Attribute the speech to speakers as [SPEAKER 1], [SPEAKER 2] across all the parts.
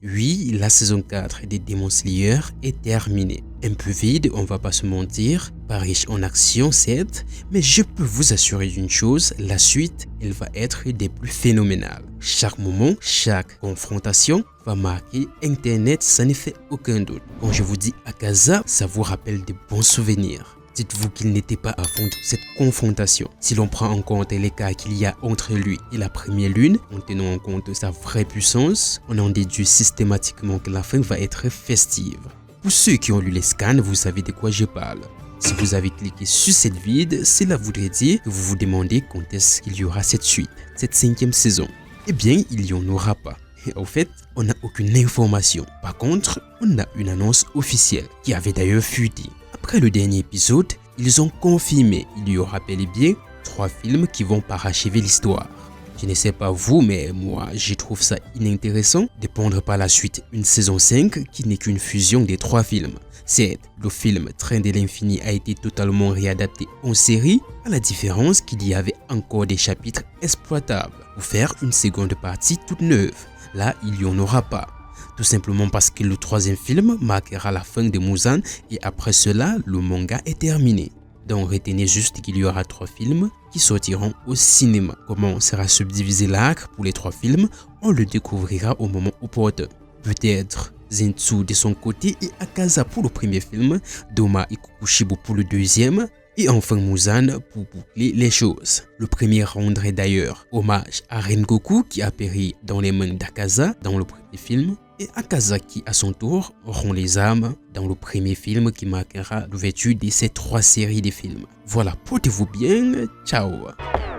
[SPEAKER 1] Oui, la saison 4 des Demon Slayer est terminée. Un peu vide, on va pas se mentir, pas riche en action certes, mais je peux vous assurer d'une chose, la suite, elle va être des plus phénoménales. Chaque moment, chaque confrontation va marquer Internet, ça ne fait aucun doute. Quand je vous dis Akaza, ça vous rappelle de bons souvenirs. Dites-vous qu'il n'était pas à fond de cette confrontation. Si l'on prend en compte l'écart qu'il y a entre lui et la première lune, en tenant en compte sa vraie puissance, on en déduit systématiquement que la fin va être festive. Pour ceux qui ont lu les scans, vous savez de quoi je parle. Si vous avez cliqué sur cette vidéo, cela voudrait dire que vous vous demandez quand est-ce qu'il y aura cette suite, cette 5e saison. Eh bien, il n'y en aura pas. En fait, on n'a aucune information. Par contre, on a une annonce officielle qui avait d'ailleurs fuité. Après le dernier épisode, ils ont confirmé qu'il y aura bel et bien 3 films qui vont parachever l'histoire. Je ne sais pas vous, mais moi, je trouve ça inintéressant de prendre par la suite une saison 5 qui n'est qu'une fusion des 3 films. Certes, le film Train de l'infini a été totalement réadapté en série, à la différence qu'il y avait encore des chapitres exploitables pour faire une seconde partie toute neuve. Là, il n'y en aura pas. Tout simplement parce que le 3e film marquera la fin de Muzan et après cela, le manga est terminé. Donc retenez juste qu'il y aura 3 films qui sortiront au cinéma. Comment sera subdivisé l'arc pour les 3 films, on le découvrira au moment opportun. Peut-être Zenitsu de son côté et Akaza pour le premier film, Doma et Kukushibo pour le 2e, et enfin Muzan pour boucler les choses. Le premier rendrait d'ailleurs hommage à Rengoku qui a péri dans les mains d'Akaza dans le premier film, et Akaza qui à son tour rend les âmes dans le premier film qui marquera l'ouverture de ces 3 séries de films. Voilà, portez-vous bien, ciao.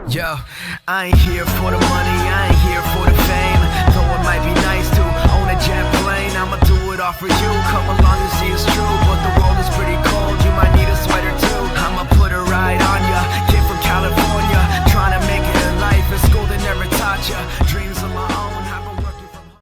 [SPEAKER 2] Yo, I ain't here for the money, I ain't here for the fame. Though it might be nice